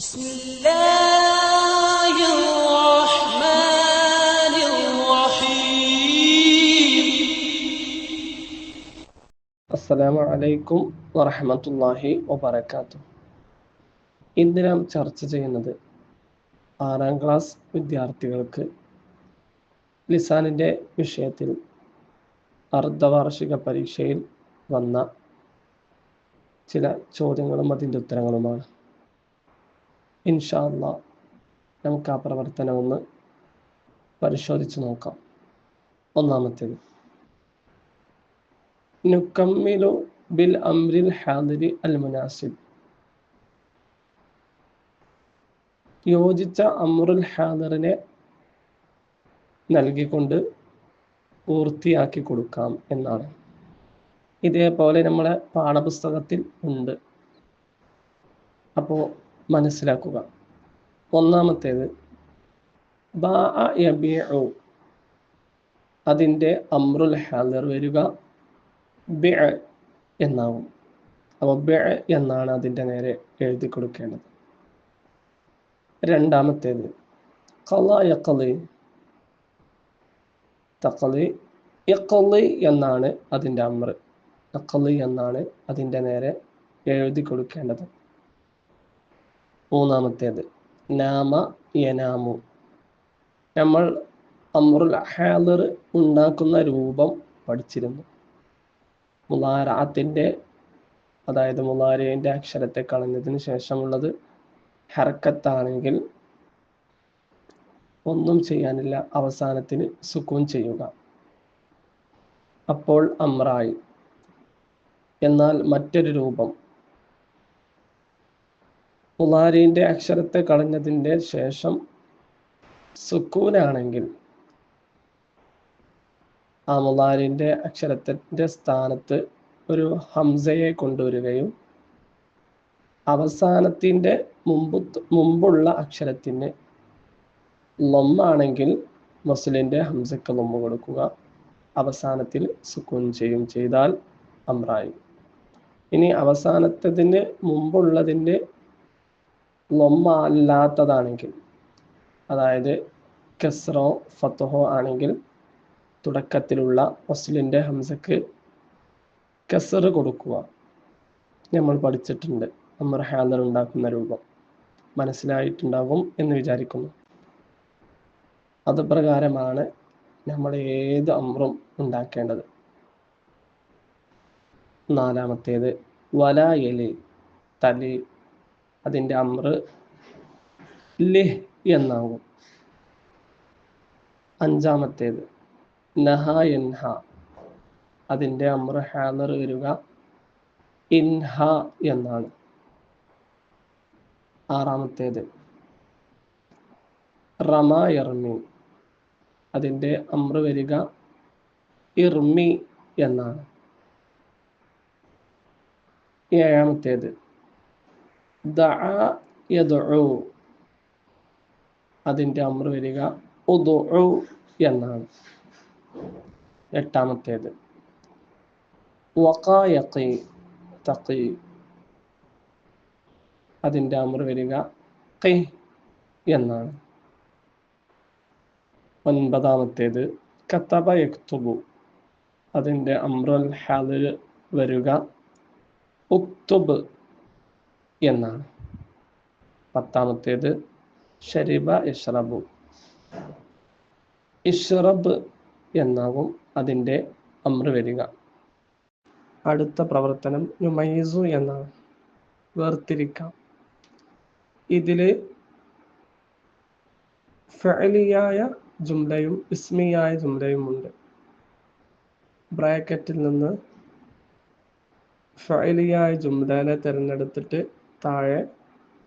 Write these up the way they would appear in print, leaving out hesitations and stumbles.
بسم الله الرحمن الرحيم. അസ്സലാമു അലൈക്കും വറഹ്മത്തുള്ളാഹി വബറകാതുഹു. ഇന്ന് നാം ചർച്ച ചെയ്യുന്നത് 6ാം ക്ലാസ് വിദ്യാർത്ഥികൾക്ക് ലിസാനിൻ്റെ വിഷയത്തിൽ അർദ്ധവാർഷിക പരീക്ഷയിൽ വന്ന ചില ചോദ്യങ്ങളും അതിൻ്റെ ഉത്തരങ്ങളുമാണ്. ഇൻഷാ അല്ലാഹ് നമുക്ക് ആ പ്രവർത്തനം ഒന്ന് പരിശോധിച്ച് നോക്കാം. ഒന്നാമത്തേത്, നുക്കമ്മിലു ബിൽ അംരിൽ ഹാദിരി അൽ മുനാസിബ്. യോജിച്ച അമ്രുൽ ഹാദിറിനെ നൽകിക്കൊണ്ട് പൂർത്തിയാക്കി കൊടുക്കാം എന്നാണ്. ഇതേപോലെ നമ്മളെ പാഠപുസ്തകത്തിൽ ഉണ്ട്, അപ്പോൾ മനസ്സിലാക്കുക. ഒന്നാമത്തേത്, ബാഅ യബീഉ, അതിൻ്റെ അമ്രുൽ ഹാദിർ വരിക ബിഅ എന്നാവും. അപ്പോൾ ബിഅ എന്നാണ് അതിൻ്റെ നേരെ എഴുതി കൊടുക്കേണ്ടത്. രണ്ടാമത്തേത്, ഖളാ യഖ്ളി, തഖ്ളി യഖ്ളി എന്നാണ് അതിൻ്റെ അമ്ർ. യഖ്ളി എന്നാണ് അതിൻ്റെ നേരെ എഴുതി കൊടുക്കേണ്ടത്. മൂന്നാമത്തേത്, നാമ യനാമു. നമ്മൾ അമ്രുൽ ഹാദിർ ഉണ്ടാക്കുന്ന രൂപം പഠിച്ചിരുന്നു. മുളാരഅത്തിൻ്റെ, അതായത് മുളാരിൻ്റെ അക്ഷരത്തെ കളഞ്ഞതിന് ശേഷമുള്ളത് ഹർക്കത്താണെങ്കിൽ ഒന്നും ചെയ്യാനില്ല, അവസാനത്തിന് സുക്കൂൻ ചെയ്യുക, അപ്പോൾ അമ്രായി. എന്നാൽ മറ്റൊരു രൂപം മുളാരിൻ്റെ അക്ഷരത്തെ കളഞ്ഞതിൻ്റെ ശേഷം സുക്കൂനാണെങ്കിൽ ആ മുളാരിൻ്റെ അക്ഷരത്തിൻ്റെ സ്ഥാനത്ത് ഒരു ഹംസയെ കൊണ്ടുവരികയും അവസാനത്തിൻ്റെ മുമ്പുള്ള അക്ഷരത്തിന് ലൊമ്മാണെങ്കിൽ മസ്ലിൻ്റെ ഹംസക്ക് ലൊമ്മ കൊടുക്കുക, അവസാനത്തിൽ സുക്കൂൻ ചെയ്താൽ അമ്രായി. ഇനി അവസാനത്തതിന് മുമ്പുള്ളതിൻ്റെ ലൊമ്മ അല്ലാത്തതാണെങ്കിൽ, അതായത് കസ്റോ ഫത്ഹോ ആണെങ്കിൽ തുടക്കത്തിലുള്ള മസ്ലിൻ്റെ ഹംസക്ക് കസ്റ് കൊടുക്കുക. നമ്മൾ പഠിച്ചിട്ടുണ്ട് അമ്ർ ഹാദിർ ഉണ്ടാക്കുന്ന രൂപം, മനസ്സിലായിട്ടുണ്ടാകും എന്ന് വിചാരിക്കുന്നു. അതുപ്രകാരമാണ് നമ്മൾ ഏത് അമ്രും ഉണ്ടാക്കേണ്ടത്. നാലാമത്തേത്, വലാ യലി, തലി, അതിൻ്റെ അമ്ർ ലിഹ് എന്നാകും. അഞ്ചാമത്തേത്, നഹ യൻഹ, അതിൻ്റെ അമ്ർ ഹാദിർ വരിക ഇൻഹ എന്നാണ്. ആറാമത്തേത്, റമ യർമി, അതിൻ്റെ അമ്ർ വരിക ഇർമി എന്നാണ്. ഏഴാമത്തേത്, ദഅ യദ്ഉ, അതിൻ്റെ അമ്ർ വരിക ഉദ്ഉ എന്നാണ്. എട്ടാമത്തേത്, വഖാ യഖി, തഖി, അതിൻ്റെ അമ്ർ വരിക ഖി എന്നാണ്. ഒൻപതാമത്തേത്, കതബ യക്തുബു, അതിൻ്റെ അമ്രുൽ ഹാദിർ വരിക ഉക്തുബ് എന്നാണ്. പത്താമത്തേത്, ശരിബ ഇഷ്റബു, ഇഷ്റബ് എന്നാകും അതിൻ്റെ അമ്ർ വരിക. അടുത്ത പ്രവർത്തനം നുമൈസു എന്നാണ്, വേർതിരിക്കാം. ഇതിൽ ഫഅലിയായ ജുംലയും ഇസ്മിയായ ജുംലയും ഉണ്ട്. ബ്രാക്കറ്റിൽ നിന്ന് ഫഅലിയായ ജുംലനെ തിരഞ്ഞെടുത്തിട്ട് താഴെ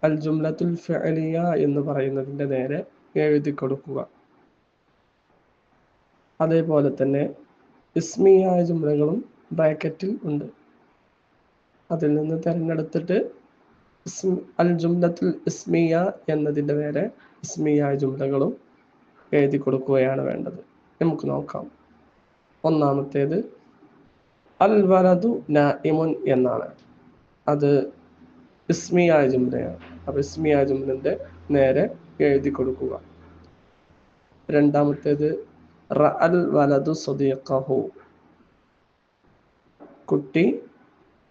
അൽ ജുംലത്തുൽ ഫഅലിയ എന്ന് പറയുന്നതിൻ്റെ നേരെ എഴുതി കൊടുക്കുക. അതേപോലെ തന്നെ ഇസ്മിയായ ജുംലകളും ബ്രാക്കറ്റിൽ ഉണ്ട്. അതിൽ നിന്ന് തിരഞ്ഞെടുത്തിട്ട് അൽ ജുംലത്തുൽ ഇസ്മിയ എന്നതിൻ്റെ നേരെ ഇസ്മിയായ ജുംലകളും എഴുതി കൊടുക്കുകയാണ് വേണ്ടത്. നമുക്ക് നോക്കാം. ഒന്നാമത്തേത്, അൽ വലദു നായിമുൻ എന്നാണ്. അത് ഇസ്മിയായ ജുംലയാണ്. അപ്പോൾ ഇസ്മിയായ ജുംലന്റെ നേരെ എഴുതി കൊടുക്കുക. രണ്ടാമത്തേത് റഅൽ വലദു സദീഖഹു, കുട്ടി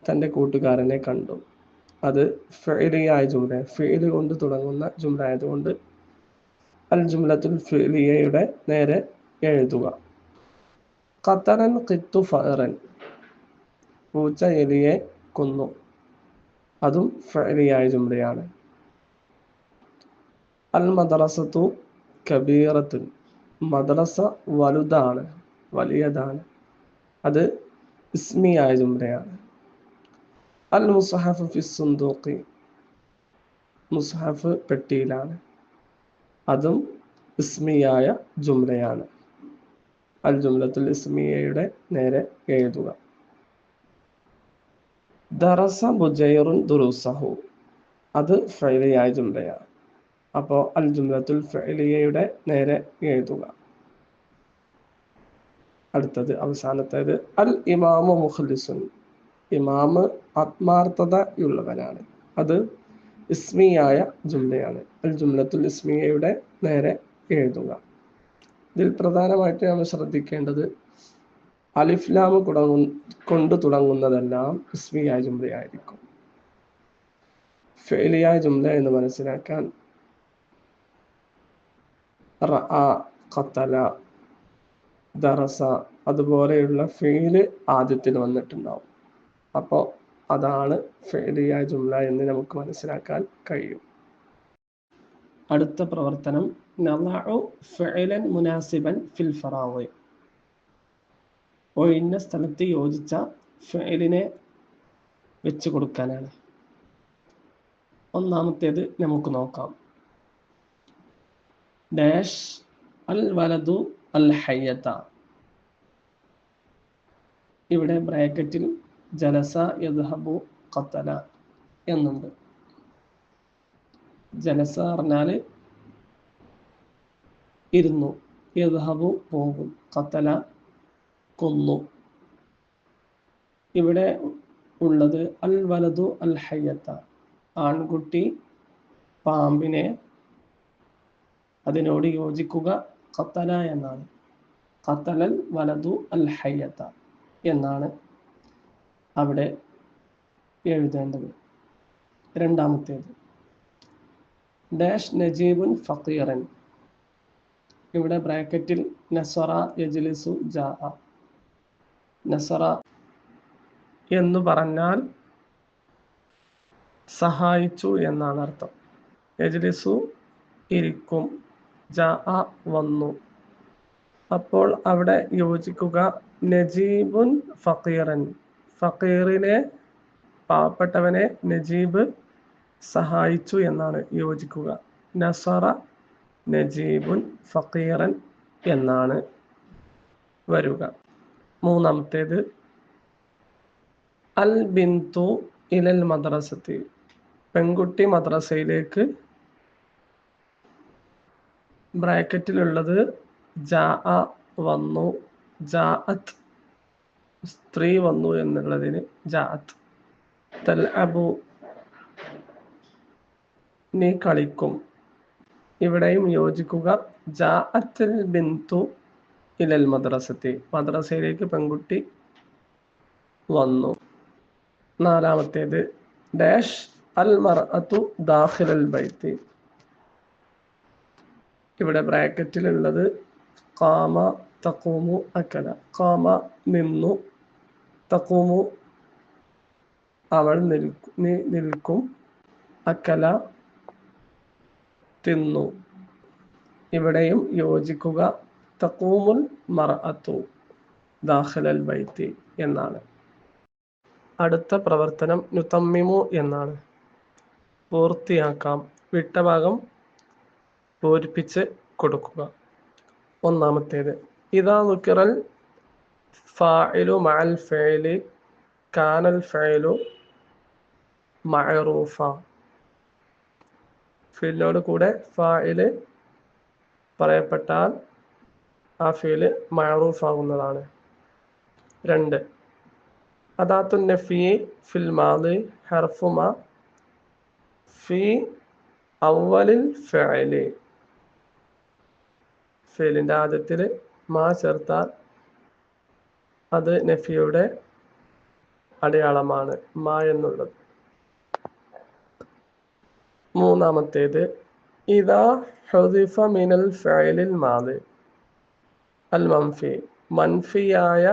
തൻ്റെ കൂട്ടുകാരനെ കണ്ടു. അത് ഫിഅലിയായ ജുംല, ഫിഅൽ കൊണ്ട് തുടങ്ങുന്ന ജുംല ആയതുകൊണ്ട് അൽ ജുംലത്തുൽ ഫിഅലിയയുടെ നേരെ എഴുതുക. ഖതലൻ ഖിത്തു ഫഅറൻ, പൂച്ച എലിയെ കൊന്നു. അതും ഫിഅലിയായ ജുംലയാണ്. അൽ മദ്റസത്തു കബീറത്തുൻ, മദ്രസ വലുതാണ്, വലിയതാണ്. അത് ഇസ്മിയായ ജുംലയാണ്. അൽ മുസ്ഹഫ് ഫി സുന്ദൂഖി, മുസ്ഹഫ് പെട്ടിയിലാണ്. അതും ഇസ്മിയായ ജുംലയാണ്. അൽ ജുംലത്തുൽ ഇസ്മിയയുടെ നേരെ എഴുതുക. ദറസ ബുജൈറുൻ ദുറൂസഹു, അത് ഫഇലിയായ ജുംലയാണ്. അപ്പോൾ അൽ ജുംലത്തുൽ ഫഇലിയയുടെ നേരെ എഴുതുക. അടുത്തത് അവസാനത്തേത് അൽ ഇമാമു മുഖ്ലിസുൻ, ഇമാമ് ആത്മാർത്ഥതയുള്ളവനാണ്. അത് ഇസ്മിയായ ജുംലയാണ്. അൽ ജുംലത്തുൽ ഇസ്മിയയുടെ നേരെ എഴുതുക. ഇതിൽ പ്രധാനമായിട്ട് നമ്മൾ ശ്രദ്ധിക്കേണ്ടത് അലിഫ് ലാം കൊണ്ട് തുടങ്ങുന്നതെല്ലാം ഇസ്മിയായ ജുംലയായിരിക്കും. ഫഇലിയായ ജുംല എന്ന് മനസ്സിലാക്കാൻ റഅ, ഖതല, ദറസ അതുപോലെയുള്ള ഫീല് ആദ്യത്തിൽ വന്നിട്ടുണ്ടാവും. അപ്പോൾ അതാണ് ഫഇലിയായ ജുംല എന്ന് നമുക്ക് മനസ്സിലാക്കാൻ കഴിയും. അടുത്ത പ്രവർത്തനം നളഉ ഫഇലൻ മുനാസിബൻ ഫിൽ ഫറാഗി, ഒഴിഞ്ഞ സ്ഥലത്ത് യോജിച്ച ഫഇലിനെ വെച്ച് കൊടുക്കാനാണ്. ഒന്നാമത്തേത് നമുക്ക് നോക്കാം. ഡാഷ് അൽ വലദു അൽ ഹയ്യത, ഇവിടെ ബ്രാക്കറ്റിൽ ജലസ യദ്ഹബു ഖതല എന്നുണ്ട്. ജലസ പറഞ്ഞാൽ ഇരുന്നു, യദ്ഹബു പോകും, ഖതല കൊന്നു. ഇവിടെ ഉള്ളത് അൽ വലദു അൽ ഹയ്യത, ആൺകുട്ടി പാമ്പിനെ, അതിനോട് യോജിക്കുക ഖതല എന്നാണ്. ഖതലൽ വലദു അൽ ഹയ്യത എന്നാണ് അവിടെ എഴുതേണ്ടത്. രണ്ടാമത്തേത് ഡാഷ് നജീബുൻ ഫഖീറൻ, ഇവിടെ ബ്രാക്കറ്റിൽ നസറ യജ്ലിസു ജാഅ, നസറ എന്ന് പറഞ്ഞാൽ സഹായിച്ചു എന്നാണ് അർത്ഥം. യജ്ലിസു ഇരിക്കും, ജാഅ വന്നു. അപ്പോൾ അവിടെ യോജിക്കുക നജീബുൻ ഫഖീറൻ, ഫഖീറിനെ പാവപ്പെട്ടവനെ നജീബ് സഹായിച്ചു എന്നാണ് യോജിക്കുക. നസറ നജീബുൻ ഫഖീറൻ എന്നാണ് വരിക. മൂന്നാമത്തേത് അൽ ബിന്തു ഇലൽ മദ്രസത്തി, പെൺകുട്ടി മദ്രസയിലേക്ക്. ബ്രാക്കറ്റിലുള്ളത് ജാഅ വന്നു, ജാഅത്ത് സ്ത്രീ വന്നു എന്നുള്ളതിന് ജാഅത്ത്. തൽഅബു നീ കളിക്കും, ഇവിടെയും യോജിക്കുക ജാഅത്തുൽ ബിന്തു ഇലൽ മദ്രസത്തി, മദ്രസയിലേക്ക് പെൺകുട്ടി വന്നു. നാലാമത്തേത് ഡാഷ് അൽ മർഅതു ദാഖിലൽ ബൈത്തി, ഇവിടെ ബ്രാക്കറ്റിലുള്ളത് ഖാമ തഖൂമു അക്കല, ഖാമ നിന്നു, തഖൂമു അവൾ നിൽക്കും, അക്കല തിന്നു. ഇവിടെയും യോജിക്കുക തഖൂമുൽ മർഅതു ദാഖിലൽ ബൈത്തി എന്നാണ്. അടുത്ത പ്രവർത്തനം നുതമ്മിമു എന്നാണ്. പൂർത്തിയാക്കാം, വിട്ട ഭാഗം പൂരിപ്പിച്ച് കൊടുക്കുക. ഒന്നാമത്തേത് ഇദാ ദുകിറൽ ഫാഇലു മഅൽ ഫഇലി കാനൽ ഫഇലു മഅറൂഫ, ഫിലിനോട് കൂടെ ഫാഇല് പറയപ്പെട്ടാൽ ആ ഫില് മഅറൂഫ് ആകുന്നതാണ്. 2 അദാത്തുൻ നഫി ഫിൽ മാദി ഹർഫു മാ ഫി അവലിൽ ഫിഅലി, ഫിലിന്റെ ആദ്യത്തിൽ മാ ചേർത്താൽ അത് നഫിയുടെ അടയാളമാണ് മാ എന്നുള്ളത്. മൂന്നാമത്തേത് ഇദാ ഹുദിഫ മിനൽ ഫിഅലിൽ മാദി അൽ മൻഫി, മൻഫിയായ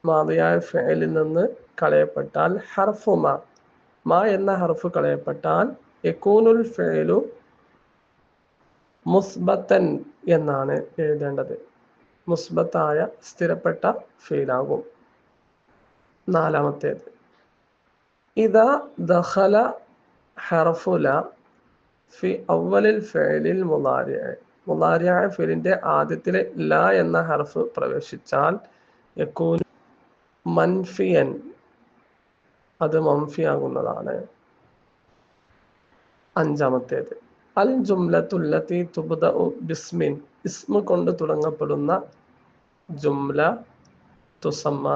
മാദിയായ ഫിഅലിൽ നിന്ന് കളയപ്പെട്ടാൽ ഹർഫു മാ എന്ന ഹർഫ് കളയപ്പെട്ടാൽ യകൂനുൽ ഫിഅലു മുസ്ബത്തൻ എന്നാണ് എഴുതേണ്ടത്. മുസ്ബത്തായ സ്ഥിരപ്പെട്ട ഫീലാകും. നാലാമത്തേത് ഇദാ ദഖല ഹർഫുല ഫി അവലിൽ ഫിഅലിൽ മുളാരിഅ ഫിലിന്റെ ആദ്യത്തിലെ ല എന്ന ഹർഫ് പ്രവേശിച്ചാൽ യകൂനു മൻഫിയൻ, അത് മൻഫിയാകുന്നതാണ്. അഞ്ചാമത്തേത് അൽ ജുംലത്തുല്ലത്തി തുബ്ദഉ ബിസ്മിൻ, ഇസ്മ കൊണ്ട് തുടങ്ങപ്പെടുന്ന ജുംല തുസമ്മ,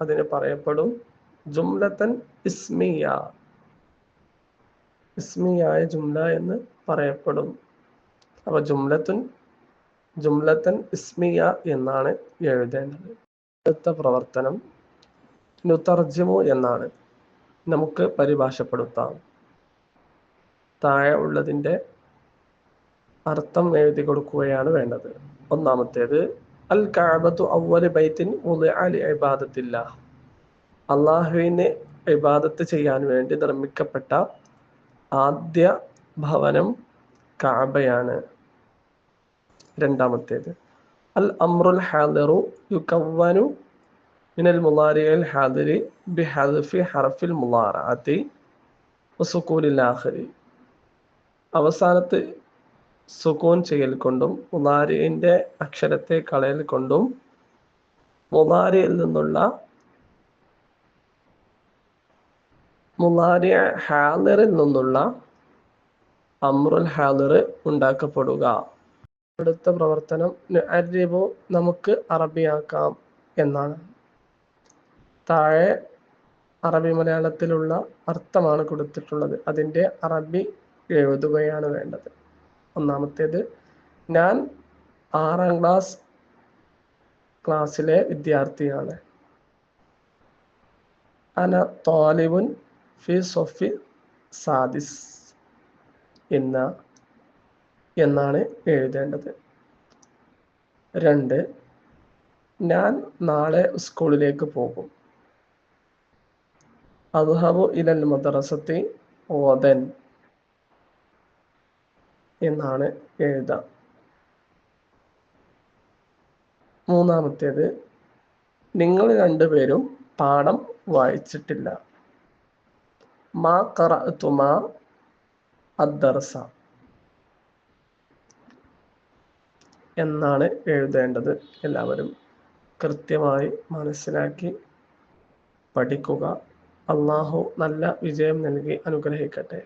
അതിന് പറയപ്പെടും ജുംലത്തൻ ഇസ്മിയ, ഇസ്മിയായ ജുംല എന്ന് പറയപ്പെടും. അപ്പൊ ജുംലത്തൻ ഇസ്മിയ എന്നാണ് എഴുതേണ്ടത്. അടുത്ത പ്രവർത്തനം നുതർജിമു എന്നാണ്. നമുക്ക് പരിഭാഷപ്പെടുത്താം. താഴെ ഉള്ളതിന്റെ അർത്ഥം എഴുതി കൊടുക്കുകയാണ് വേണ്ടത്. ഒന്നാമത്തേത് അൽ കഅബത്തു അവ്വലു ബൈത്തിൻ വുദിഅ ലിഇബാദത്തില്ലാഹ്, അല്ലാഹുവിനെ ഇബാദത്ത് ചെയ്യാൻ വേണ്ടി നിർമ്മിക്കപ്പെട്ട ആദ്യ ഭവനം കഅബയാണ്. രണ്ടാമത്തേത് അൽ അംറുൽ ഹാദിറു യുകവ്വനു മിനൽ മുളാരിഇൽ ഹാദിരി ബിഹദ്ഫി ഹർഫിൽ മുളാറഅതി വസുകൂനിൽ ആഖിരി, അവസാനത്ത് സുകൂൻ ചെയ്യൽ കൊണ്ടും മുളാരിഇന്റെ അക്ഷരത്തെ കളയൽ കൊണ്ടും മുളാരിഇൽ നിന്നുള്ള മുളാരി ഹാദിറിൽ നിന്നുള്ള അംറുൽ ഹാദിർ ഉണ്ടാക്കപ്പെടുക. അടുത്ത പ്രവർത്തനം നുഅരിബു, നമുക്ക് അറബിയാക്കാം എന്നാണ്. താഴെ അറബി മലയാളത്തിലുള്ള അർത്ഥമാണ് കൊടുത്തിട്ടുള്ളത്. അതിൻ്റെ അറബി എഴുതുകയാണ് വേണ്ടത്. ഒന്നാമത്തേത് ഞാൻ 6ാം ക്ലാസ്സിലെ വിദ്യാർത്ഥിയാണ്. അന താലിബുൻ ഫി സൊഫി സാദിസ് എന്നാണ് എഴുതേണ്ടത്. 2 ഞാൻ നാളെ സ്കൂളിലേക്ക് പോകും. അദ്ഹബു ഇലൽ മദ്റസത്തി ഗദൻ എന്നാണ് എഴുതാം. മൂന്നാമത്തേത് നിങ്ങൾ രണ്ടുപേരും പാഠം വായിച്ചിട്ടില്ല. മാ ഖറഅതുമാ അദ്ദർസ എന്നാണ് എഴുതേണ്ടത്. എല്ലാവരും കൃത്യമായി മനസ്സിലാക്കി പഠിക്കുക. അല്ലാഹു നല്ല വിജയം നൽകി അനുഗ്രഹിക്കട്ടെ.